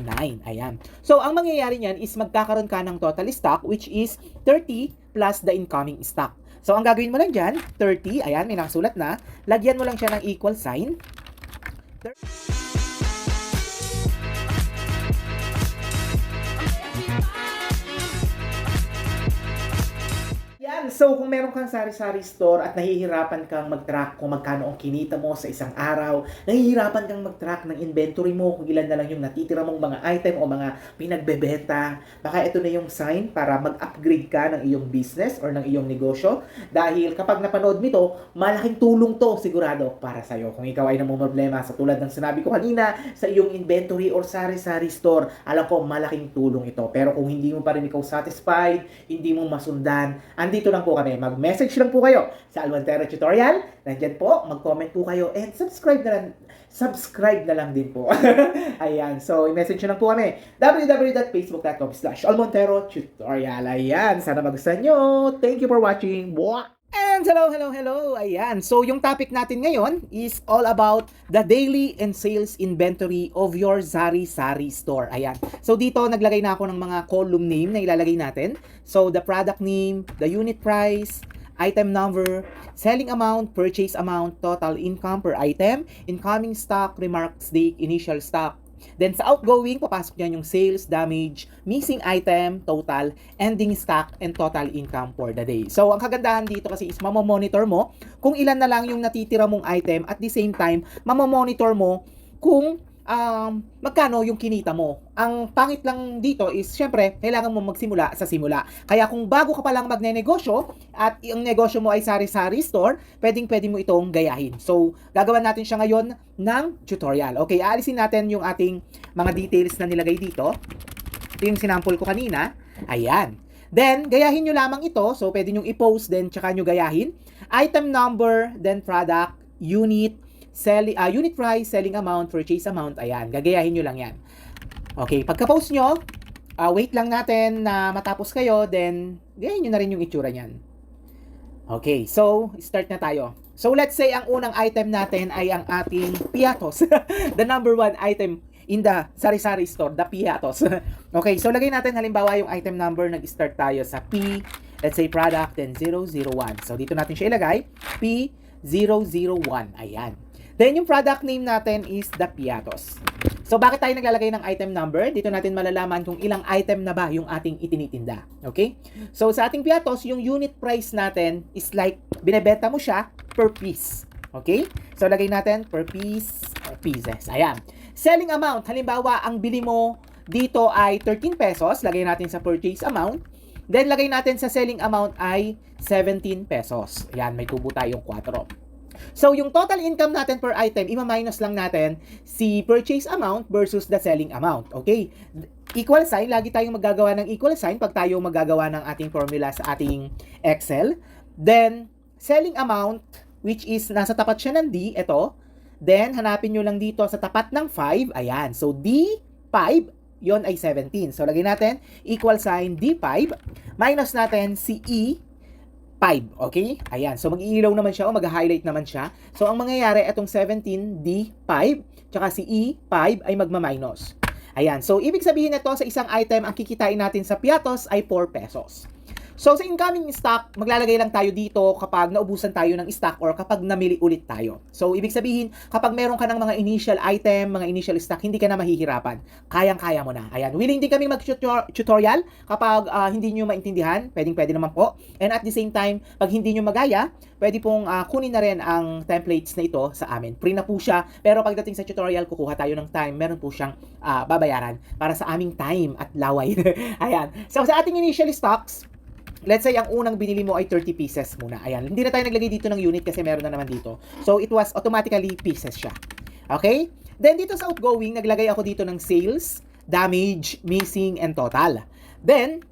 9. Ayan. So, ang mangyayari niyan is magkakaroon ka ng total stock which is 30 plus the incoming stock. So, ang gagawin mo lang dyan, 30, ayan, may nakasulat na. Lagyan mo lang siya ng equal sign. Yan. So, kung meron kang sari-sari store at nahihirapan kang mag-track kung magkano ang kinita mo sa isang araw, nahihirapan kang mag-track ng inventory mo kung ilan na lang yung natitira mong mga item o mga pinagbebenta, baka ito na yung sign para mag-upgrade ka ng iyong business or ng iyong negosyo. Dahil kapag napanood mo ito, malaking tulong to sigurado para sa'yo. Kung ikaw ay namumroblema sa tulad ng sinabi ko kanina sa iyong inventory or sari-sari store, alam ko malaking tulong ito. Pero kung hindi mo pa rin ikaw satisfied, hindi mo masundan, andito lang po kami. Mag-message lang po kayo sa Almontero Tutorial. Nandyan po, mag-comment po kayo and subscribe na lang din po. Ayan, so i-message nyo lang po kami. www.facebook.com/Almontero Tutorial. Ayan, sana magustuhan nyo. Thank you for watching. And hello. Ayan, so yung topic natin ngayon is all about the daily and sales inventory of your sari-sari store. Ayan, so dito naglagay na ako ng mga column name na ilalagay natin. So the product name, the unit price, item number, selling amount, purchase amount, total income per item, incoming stock, remarks date, initial stock. Then sa outgoing, papasok niyan yung sales, damage, missing item, total, ending stock, and total income for the day. So, ang kagandahan dito kasi is mamomonitor mo kung ilan na lang yung natitira mong item at the same time, mamomonitor mo kung magkano yung kinita mo. Ang pangit lang dito is, syempre, kailangan mo magsimula sa simula. Kaya kung bago ka pa lang magne-negosyo at yung negosyo mo ay sari-sari store, pwedeng-pwede mo itong gayahin. So, gagawin natin siya ngayon ng tutorial. Okay, aalisin natin yung ating mga details na nilagay dito. Ito yung sinample ko kanina. Ayan. Then, gayahin nyo lamang ito. So, pwede nyo i-post, then tsaka nyo gayahin. Item number, then product, unit price, selling amount, purchase amount, ayan, gagayahin nyo lang yan. Okay, pagka-post nyo, wait lang natin na matapos kayo, then gayahin nyo na rin yung itsura nyan. Okay, so, start na tayo. So, let's say, ang unang item natin ay ang ating piatos. The number 1 item in the sari-sari store, the piatos. Okay, so, lagay natin halimbawa yung item number, nag-start tayo sa P, let's say product, then 001. So, dito natin siya ilagay, P001, ayan. Then, yung product name natin is the piatos. So, bakit tayo naglalagay ng item number? Dito natin malalaman kung ilang item na ba yung ating itinitinda. Okay? So, sa ating piatos, yung unit price natin is like, binebenta mo siya per piece. Okay? So, lagay natin per piece or pieces. Ayan. Selling amount. Halimbawa, ang bili mo dito ay 13 pesos. Lagay natin sa purchase amount. Then, lagay natin sa selling amount ay 17 pesos. Ayan, may tubo tayong 4. So, yung total income natin per item, ima-minus lang natin si purchase amount versus the selling amount. Okay? Equal sign, lagi tayong maggagawa ng equal sign pag tayo maggagawa ng ating formula sa ating Excel. Then, selling amount, which is nasa tapat siya ng D, ito. Then, hanapin nyo lang dito sa tapat ng 5. Ayan. So, D5, yon ay 17. So, lagay natin equal sign D5. Minus natin si E, 5, okay? Ayan, so mag-iilaw naman siya o mag-highlight naman siya. So, ang mangyayari, itong 17, D5, tsaka si E5 ay magma-minus. Ayan, so ibig sabihin nito sa isang item, ang kikitain natin sa piatos ay 4 pesos. So, sa incoming stock, maglalagay lang tayo dito kapag naubusan tayo ng stock or kapag namili ulit tayo. So, ibig sabihin, kapag meron ka ng mga initial item, mga initial stock, hindi ka na mahihirapan. Kayang-kaya mo na. Ayan, willing din kami mag-tutorial kapag hindi nyo maintindihan, pwede naman po. And at the same time, pag hindi nyo magaya, pwede pong kunin na rin ang templates na ito sa amin. Free na po siya, pero pagdating sa tutorial, kukuha tayo ng time, meron po siyang babayaran para sa aming time at laway. Ayan, so sa ating initial stocks, let's say, ang unang binili mo ay 30 pieces muna. Ayan, hindi na tayo naglagay dito ng unit kasi meron na naman dito. So, it was automatically pieces siya. Okay? Then, dito sa outgoing, naglagay ako dito ng sales, damage, missing, and total. Then,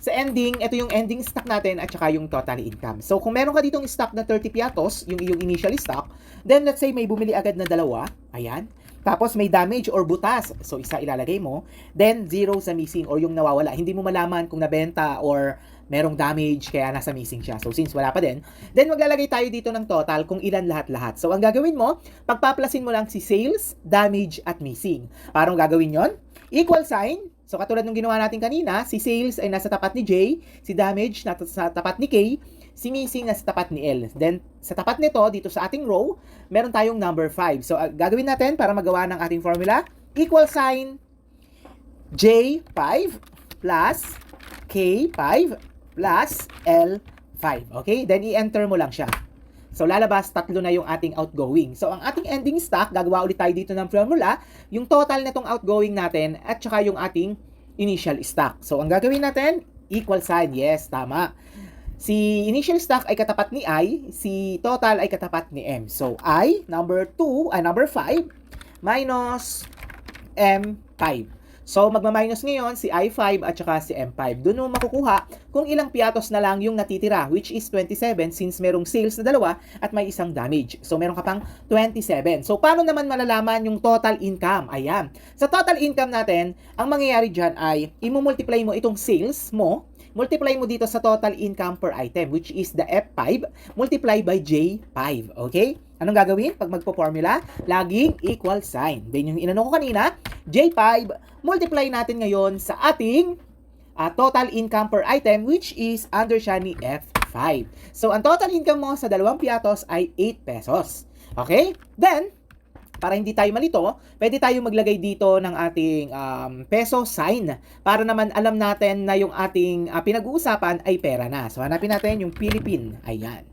sa ending, ito yung ending stock natin at saka yung total income. So, kung meron ka ditong stock na 30 piatos, yung iyong initial stock, then let's say may bumili agad na dalawa. Ayan. Tapos may damage or butas. So, isa ilalagay mo. Then, 0 sa missing or yung nawawala. Hindi mo malaman kung nabenta or merong damage kaya nasa missing siya. So, since wala pa din, then maglalagay tayo dito ng total kung ilan lahat-lahat. So, ang gagawin mo, pagpaplasin mo lang si sales, damage, at missing. Parang gagawin yon, Equal sign. So, katulad ng ginawa natin kanina, si sales ay nasa tapat ni J, si damage nasa tapat ni K, si missing nasa tapat ni L. Then, sa tapat nito, dito sa ating row, meron tayong number 5. So, gagawin natin para magawa ng ating formula, equal sign J5 plus K5 plus L5. Okay? Then, i-enter mo lang siya. So, lalabas, 3 na yung ating outgoing. So, ang ating ending stock, gagawa ulit tayo dito ng formula, yung total na itong outgoing natin, at saka yung ating initial stock. So, ang gagawin natin, equal sign. Yes, tama. Si initial stock ay katapat ni I, si total ay katapat ni M. So, I, number 5, minus M5. So, magma-minus ngayon si I5 at saka si M5. Doon mo makukuha kung ilang piatos na lang yung natitira, which is 27 since merong sales na dalawa at may isang damage. So, meron ka pang 27. So, paano naman malalaman yung total income? Ayan. Sa total income natin, ang mangyayari dyan ay imumultiply mo itong sales mo, multiply mo dito sa total income per item, which is the F5, multiply by J5. Okay? Anong gagawin pag magpo-formula? Laging equal sign. Then yung inano ko kanina, J5, multiply natin ngayon sa ating total income per item, which is under siya ni F5. So, ang total income mo sa dalawang piatos ay 8 pesos. Okay? Then, para hindi tayo malito, pwede tayo maglagay dito ng ating peso sign para naman alam natin na yung ating pinag-uusapan ay pera na. So, hanapin natin yung Philippine. Ayan.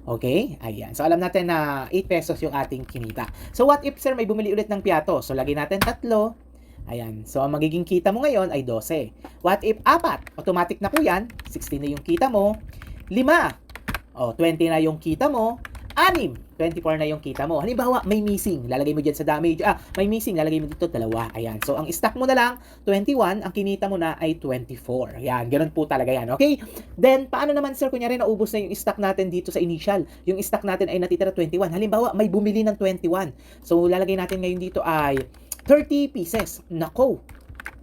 Okay? Ayan. So, alam natin na 8 pesos yung ating kinita. So, what if, sir, may bumili ulit ng piato? So, lagay natin 3. Ayan. So, ang magiging kita mo ngayon ay 12. What if 4? Automatic na po yan. 16 na yung kita mo. 5. 20 na yung kita mo. 6. 24 na yung kita mo. Halimbawa, may missing. Lalagay mo dyan sa damage. May missing. Lalagay mo dito 2. Ayan. So, ang stock mo na lang, 21. Ang kinita mo na ay 24. Ayan. Ganun po talaga yan. Okay? Then, paano naman, sir? Kunyari, naubos na yung stock natin dito sa initial. Yung stock natin ay natitira 21. Halimbawa, may bumili ng 21. So, lalagay natin ngayon dito ay 30 pieces. Nako.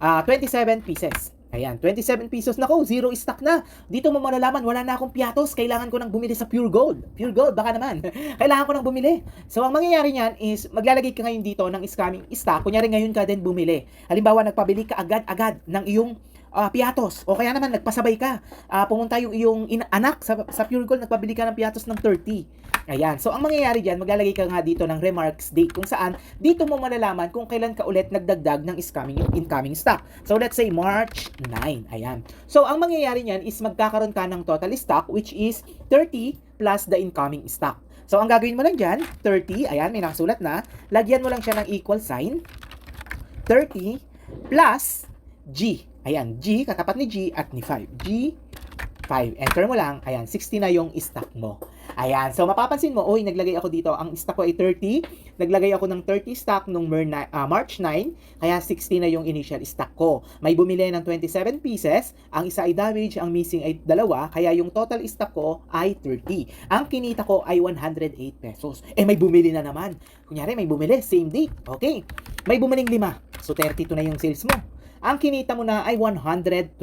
27 pieces. Ayan, 27 pesos. Nako, 0 stock na. Dito mo malalaman, wala na akong piatos. Kailangan ko nang bumili sa Pure Gold. Pure Gold, baka naman. Kailangan ko nang bumili. So, ang mangyayari niyan is, maglalagay ka ngayon dito ng scamming stock. Kunyari ngayon ka din bumili. Halimbawa, nagpabili ka agad-agad ng iyong piatos. O kaya naman, nagpasabay ka. Pumunta yung iyong anak sa Pure Gold, nagpabili ka ng piatos ng 30. Ayan. So, ang mangyayari dyan, maglalagay ka nga dito ng remarks date kung saan dito mo malalaman kung kailan ka ulit nagdagdag ng incoming stock. So, let's say March 9. Ayan. So, ang mangyayari niyan is magkakaroon ka ng total stock which is 30 plus the incoming stock. So, ang gagawin mo lang dyan, 30. Ayan, may nakasulat na. Lagyan mo lang siya ng equal sign. 30 plus G. Ayan, G, katapat ni G at ni 5. G, 5. Enter mo lang. Ayan, 60 na yung stock mo. Ayan. So, mapapansin mo, naglagay ako dito. Ang stock ko ay 30. Naglagay ako ng 30 stock nung March 9. Kaya 60 na yung initial stock ko. May bumili ng 27 pieces. Ang isa ay damage. Ang missing ay 2. Kaya yung total stock ko ay 30. Ang kinita ko ay 108 pesos. May bumili na naman. Kunyari, may bumili. Same date. Okay. May bumiling 5. So, 32 na yung sales mo. Ang kinita mo na ay 128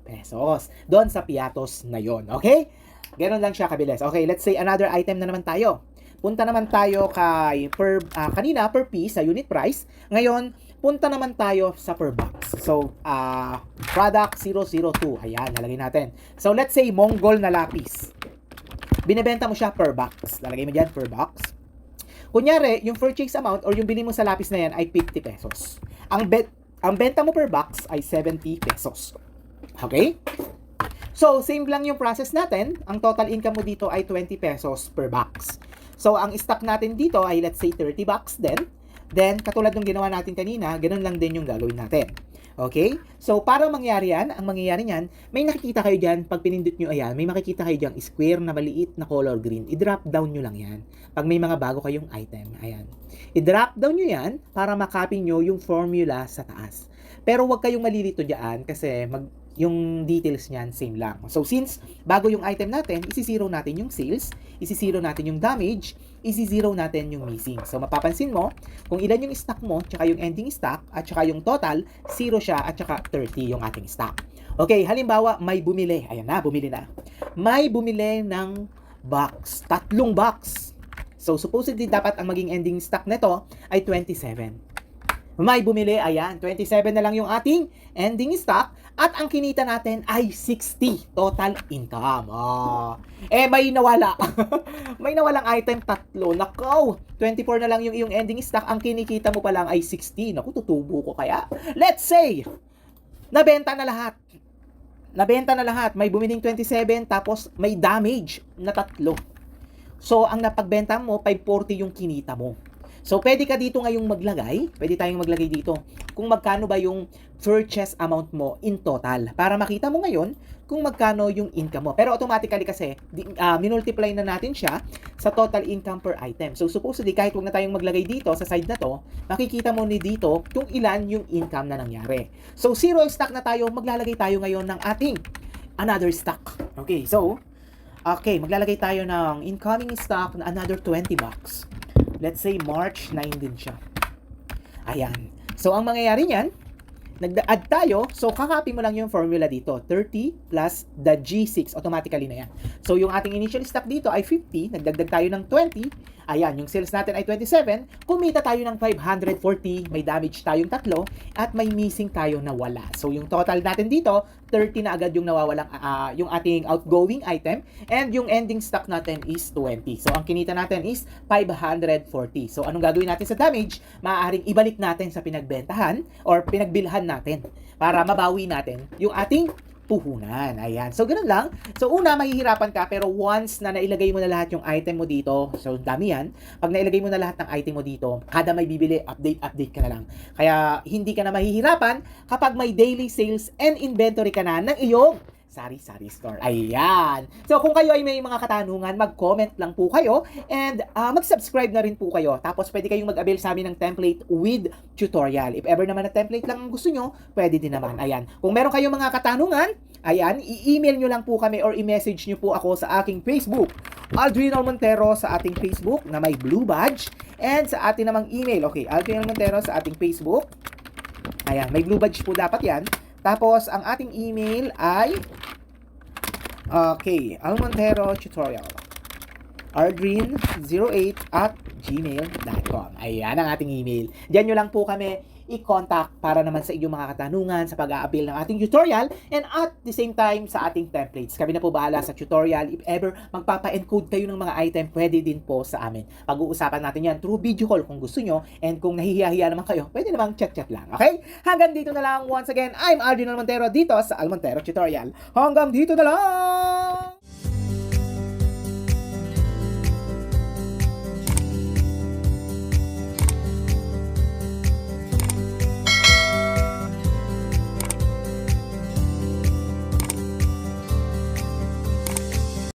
pesos doon sa piatos na yon. Okay? Ganon lang siya kabilis. Okay, let's say another item na naman tayo. Punta naman tayo kay kanina per piece sa unit price. Ngayon, punta naman tayo sa per box. So, product 002. Ayan, nalagay natin. So, let's say Mongol na lapis. Binebenta mo siya per box. Lalagay mo dyan per box. Kunyari, yung purchase amount or yung bili mo sa lapis na yan ay 50 pesos. Ang benta mo per box ay 70 pesos. Okay? So, same lang yung process natin. Ang total income mo dito ay 20 pesos per box. So, ang stock natin dito ay let's say 30 box din. Then, katulad ng ginawa natin kanina, ganun lang din yung gagawin natin. Okay? So, para mangyari yan, ang mangyayari niyan, may nakikita kayo dyan, pag pinindot nyo, ayan, may makikita kayo dyan, square na maliit na color green. I-drop down nyo lang yan. Pag may mga bago kayong item, ayan. I-drop down nyo yan para makopy nyo yung formula sa taas. Pero huwag kayong malilito dyan kasi yung details niyan same lang. So, since bago yung item natin, isi-zero natin yung sales, isi-zero natin yung damage, isi-zero natin yung missing. So, mapapansin mo, kung ilan yung stock mo, tsaka yung ending stock, at tsaka yung total, 0 siya, at tsaka 30 yung ating stock. Okay, halimbawa, may bumili. Ayan na, bumili na. May bumili ng box. 3 box. So, supposedly, dapat ang maging ending stock nito ay 27. may bumili, ayan, 27 na lang yung ating ending stock at ang kinita natin ay 60 total income. May nawala. May nawalang item tatlo. Nakaw, 24 na lang yung iyong ending stock, ang kinikita mo pa lang ay 60. Naku, tutubo ko kaya. Let's say, nabenta na lahat. May bumiling 27 tapos may damage na tatlo. So, ang napagbenta mo, 540 yung kinita mo. So, pwede ka dito ngayong pwede tayong maglagay dito kung magkano ba yung purchase amount mo in total para makita mo ngayon kung magkano yung income mo. Pero automatically kasi, minultiply na natin siya sa total income per item. So, supposedly, kahit huwag na tayong maglagay dito sa side na to, makikita mo ni dito kung ilan yung income na nangyari. So, zero stock na tayo, maglalagay tayo ngayon ng ating another stock. Okay, so, maglalagay tayo ng incoming stock na another 20 bucks. Let's say March 9 din siya. Ayan. So, ang mangyayari niyan, nag-add tayo. So, kakopy mo lang yung formula dito. 30 plus the G6. Automatically na yan. So, yung ating initial stock dito ay 50. Nagdagdag tayo ng 20. Ayan, yung sales natin ay 27. Kumita tayo ng 540. May damage tayong tatlo. At may missing tayo na wala. So, yung total natin dito, 30 na agad yung nawawalang, yung ating outgoing item. And yung ending stock natin is 20. So, ang kinita natin is 540. So, anong gagawin natin sa damage? Maaaring ibalik natin sa pinagbentahan or pinagbilhan natin para mabawi natin yung ating puhunan. Ayan. So, ganun lang. So, una, mahihirapan ka, pero once na nailagay mo na lahat yung item mo dito, so, dami yan. Pag nailagay mo na lahat ng item mo dito, kada may bibili, update ka na lang. Kaya, hindi ka na mahihirapan kapag may daily sales and inventory ka na ng iyong sari-sari store. Ayan. So, kung kayo ay may mga katanungan, mag-comment lang po kayo and mag-subscribe na rin po kayo. Tapos, pwede kayong mag-avail sa amin ng template with tutorial. If ever naman na template lang ang gusto nyo, pwede din naman. Ayan. Kung meron kayong mga katanungan, ayan, i-email nyo lang po kami or i-message nyo po ako sa aking Facebook. Aldrin Montero sa ating Facebook na may blue badge and sa ating namang email. Okay, Aldrin Montero sa ating Facebook. Ayan, may blue badge po dapat yan. Tapos, ang ating email ay Almontero Tutorial aldrin08@gmail.com. Ayan ang ating email. Diyan nyo lang po kami i-contact para naman sa inyong mga katanungan sa pag-a-avail ng ating tutorial and at the same time sa ating templates. Kami na po bahala sa tutorial. If ever magpapa-encode kayo ng mga item, pwede din po sa amin. Pag-uusapan natin yan through video call kung gusto nyo and kung nahihiya-hiya naman kayo, pwede namang chat-chat lang. Okay? Hanggang dito na lang. Once again, I'm Aldrin Montero dito sa Almontero Tutorial. Hanggang dito na lang!